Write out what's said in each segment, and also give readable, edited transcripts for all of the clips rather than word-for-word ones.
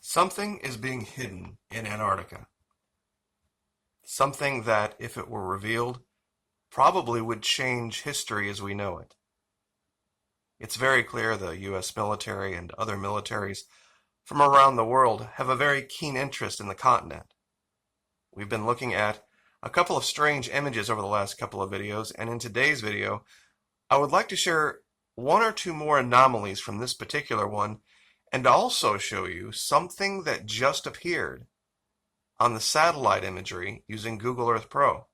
Something is being hidden in Antarctica. Something that, if it were revealed, probably would change history as we know it. It's very clear the U.S. military and other militaries from around the world have a very keen interest in the continent. We've been looking at a couple of strange images over the last couple of videos, and in today's video, I would like to share one or two more anomalies from this particular one, and also show you something that just appeared on the satellite imagery using Google Earth Pro.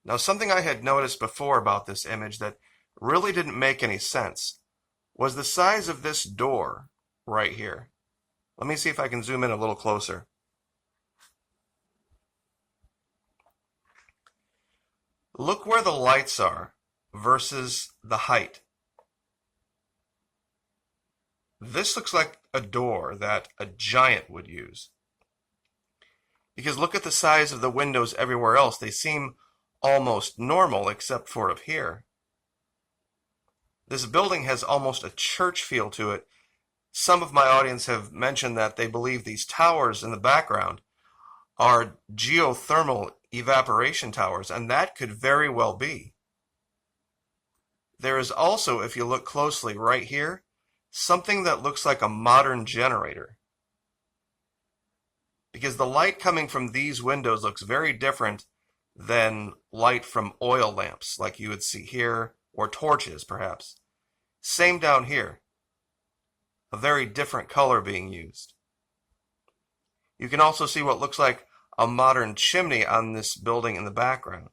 Now, something I had noticed before about this image that really didn't make any sense was the size of this door right here. Let me see if I can zoom in a little closer. Look where the lights are versus the height. This looks like a door that a giant would use. Because look at the size of the windows everywhere else. They seem almost normal except for up here. This building has almost a church feel to it. Some of my audience have mentioned that they believe these towers in the background are geothermal evaporation towers, and that could very well be. There is also, if you look closely right here, something that looks like a modern generator. Because the light coming from these windows looks very different than light from oil lamps like you would see here, or torches perhaps. Same down here. A very different color being used. You can also see what looks like a modern chimney on this building in the background.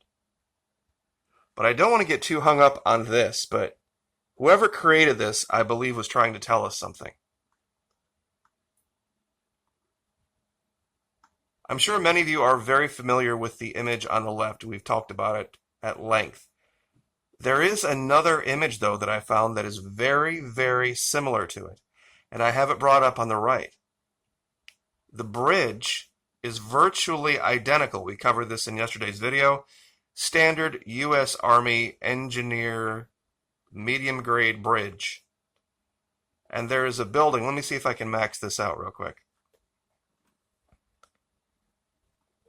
But I don't want to get too hung up on this, but whoever created this, I believe, was trying to tell us something. I'm sure many of you are very familiar with the image on the left. We've talked about it at length. There is another image, though, that I found that is very, very similar to it, and I have it brought up on the right. The bridge is virtually identical. We covered this in yesterday's video. Standard U.S. Army engineer medium grade bridge. And there is a building. Let me see if I can max this out real quick.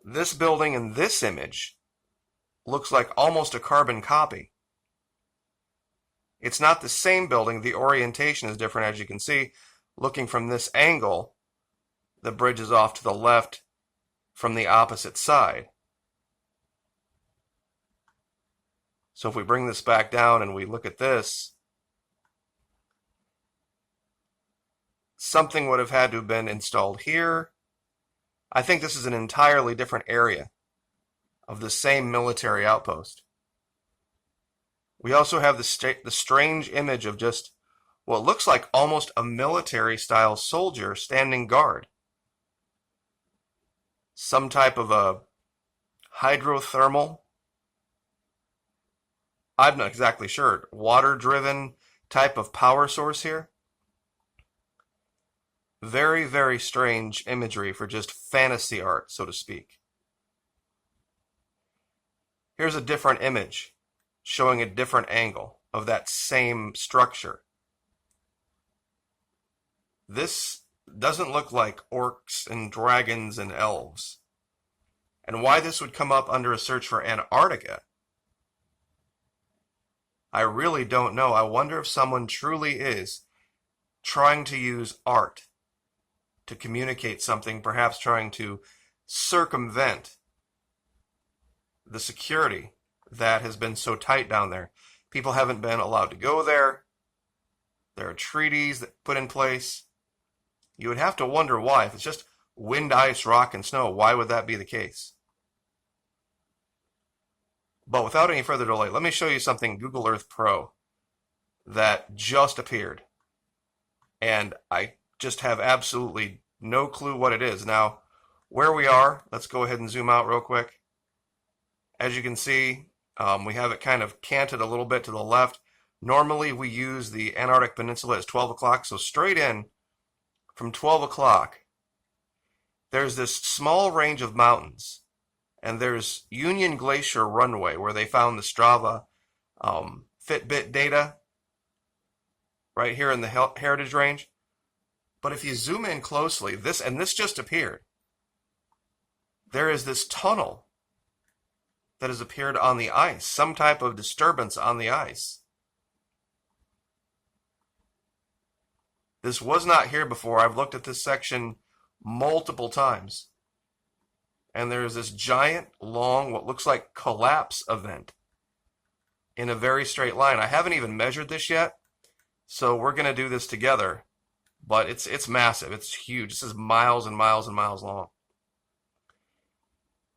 This building in this image looks like almost a carbon copy. It's not the same building. The orientation is different, as you can see. Looking from this angle, the bridge is off to the left from the opposite side. So if we bring this back down and we look at this, something would have had to have been installed here. I think this is an entirely different area of the same military outpost. We also have the strange image of just what looks like almost a military-style soldier standing guard. Some type of a hydrothermal, I'm not exactly sure, water-driven type of power source here. Very, very strange imagery for just fantasy art, so to speak. Here's a different image showing a different angle of that same structure. This doesn't look like orcs and dragons and elves. And why this would come up under a search for Antarctica, I really don't know. I wonder if someone truly is trying to use art to communicate something, perhaps trying to circumvent the security that has been so tight down there. People haven't been allowed to go there. There are treaties that put in place. You would have to wonder why. If it's just wind, ice, rock, and snow, why would that be the case? But without any further delay, let me show you something Google Earth Pro that just appeared. And I just have absolutely no clue what it is. Now, where we are, let's go ahead and zoom out real quick. As you can see, we have it kind of canted a little bit to the left. Normally, we use the Antarctic Peninsula as 12 o'clock, so straight in from 12 o'clock, there's this small range of mountains. And there's Union Glacier Runway, where they found the Strava Fitbit data right here in the Heritage Range. But if you zoom in closely, this just appeared. There is this tunnel that has appeared on the ice, some type of disturbance on the ice. This was not here before. I've looked at this section multiple times. And there's this giant, long, what looks like collapse event in a very straight line. I haven't even measured this yet, so we're going to do this together. But it's massive. It's huge. This is miles and miles and miles long.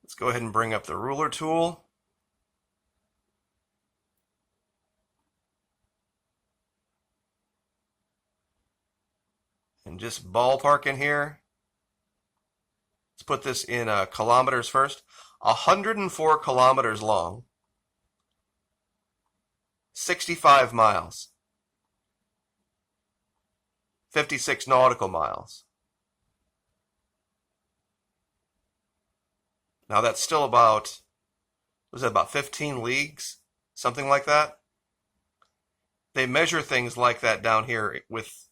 Let's go ahead and bring up the ruler tool. And just ballpark in here. Let's put this in kilometers first. 104 kilometers long. 65 miles. 56 nautical miles. Now that's still about, was that about 15 leagues? Something like that? They measure things like that down here with,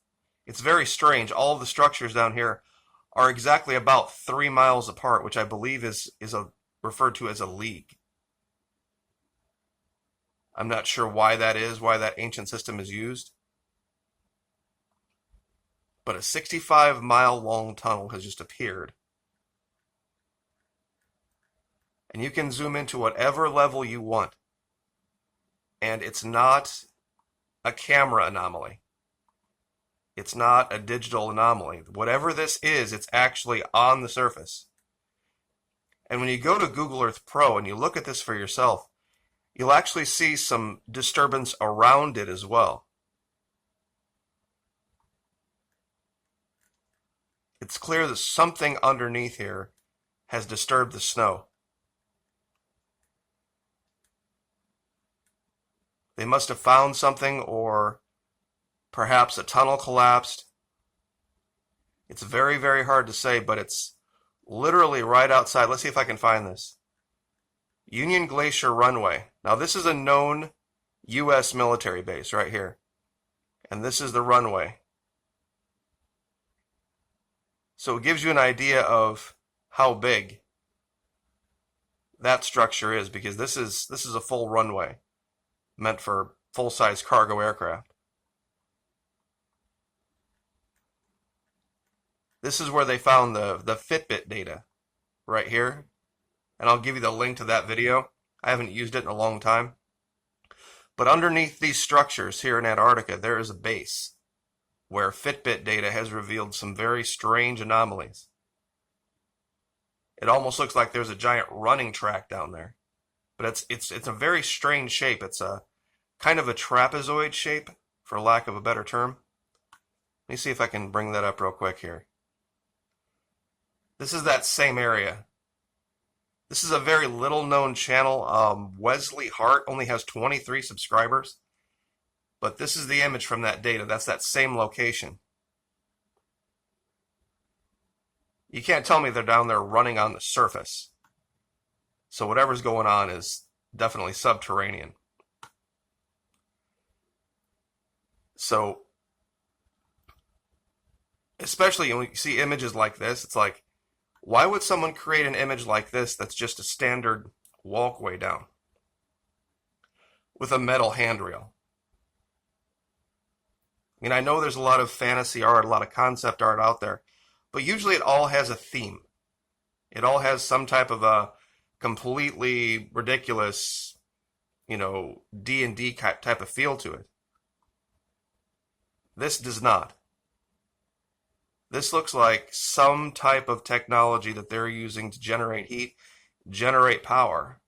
it's very strange. All of the structures down here are exactly about 3 miles apart, which I believe is referred to as a league. I'm not sure why that is, why that ancient system is used. But a 65-mile long tunnel has just appeared. And you can zoom into whatever level you want. And it's not a camera anomaly. It's not a digital anomaly. Whatever this is, it's actually on the surface. And when you go to Google Earth Pro and you look at this for yourself, you'll actually see some disturbance around it as well. It's clear that something underneath here has disturbed the snow. They must have found something, or perhaps a tunnel collapsed. It's very, very hard to say, but it's literally right outside. Let's see if I can find this. Union Glacier Runway. Now this is a known U.S. military base right here. And this is the runway. So it gives you an idea of how big that structure is, because this is a full runway meant for full-size cargo aircraft. This is where they found the Fitbit data, right here. And I'll give you the link to that video. I haven't used it in a long time. But underneath these structures here in Antarctica, there is a base where Fitbit data has revealed some very strange anomalies. It almost looks like there's a giant running track down there. But it's a very strange shape. It's a kind of a trapezoid shape, for lack of a better term. Let me see if I can bring that up real quick here. This is that same area. This is a very little known channel. Wesley Hart only has 23 subscribers. But this is the image from that data. That's that same location. You can't tell me they're down there running on the surface. So whatever's going on is definitely subterranean. So, especially when you see images like this, it's like, why would someone create an image like this that's just a standard walkway down with a metal handrail? I mean, I know there's a lot of fantasy art, a lot of concept art out there, but usually it all has a theme. It all has some type of a completely ridiculous, D&D type of feel to it. This does not. This looks like some type of technology that they're using to generate heat, generate power.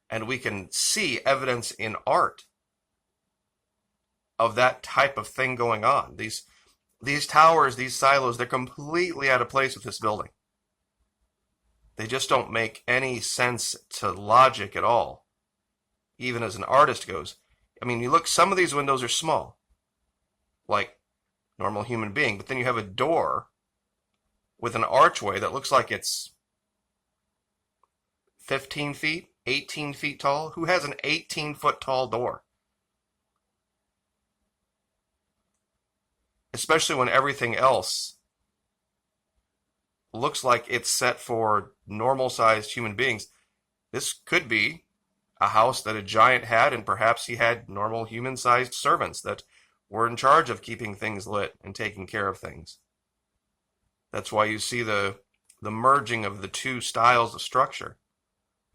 And we can see evidence in art of that type of thing going on. These towers, these silos, they're completely out of place with this building. They just don't make any sense to logic at all, even as an artist goes. I mean, you look, some of these windows are small, like normal human being, but then you have a door with an archway that looks like it's 15 feet, 18 feet tall. Who has an 18-foot tall door? especially when everything else looks like it's set for normal-sized human beings. This could be a house that a giant had, and perhaps he had normal human-sized servants that were in charge of keeping things lit and taking care of things. That's why you see the merging of the two styles of structure.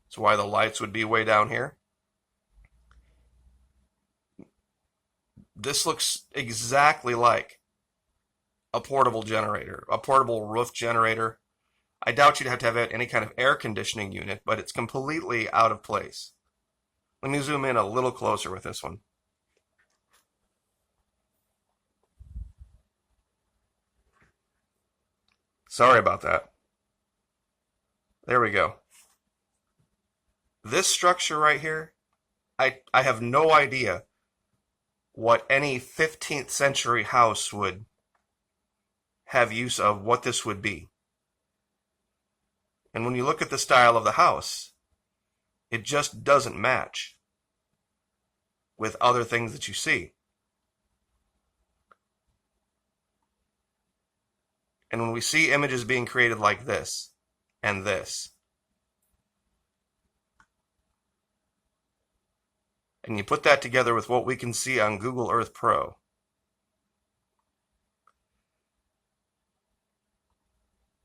That's why the lights would be way down here. This looks exactly like a portable generator, a portable roof generator. I doubt you'd have to have any kind of air conditioning unit, but it's completely out of place. Let me zoom in a little closer with this one. Sorry about that. There we go. This structure right here, I have no idea what any 15th century house would have use of, what this would be. And when you look at the style of the house, it just doesn't match with other things that you see. And when we see images being created like this and this, and you put that together with what we can see on Google Earth Pro,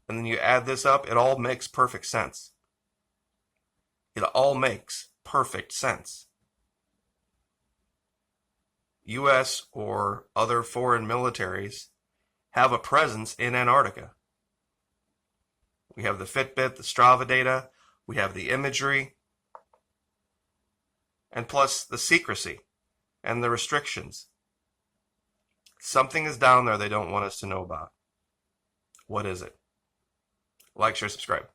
and then you add this up, it all makes perfect sense. It all makes perfect sense. U.S. or other foreign militaries have a presence in Antarctica. We have the Fitbit, the Strava data, we have the imagery, and plus the secrecy and the restrictions. Something is down there they don't want us to know about. What is it? Like, share, subscribe.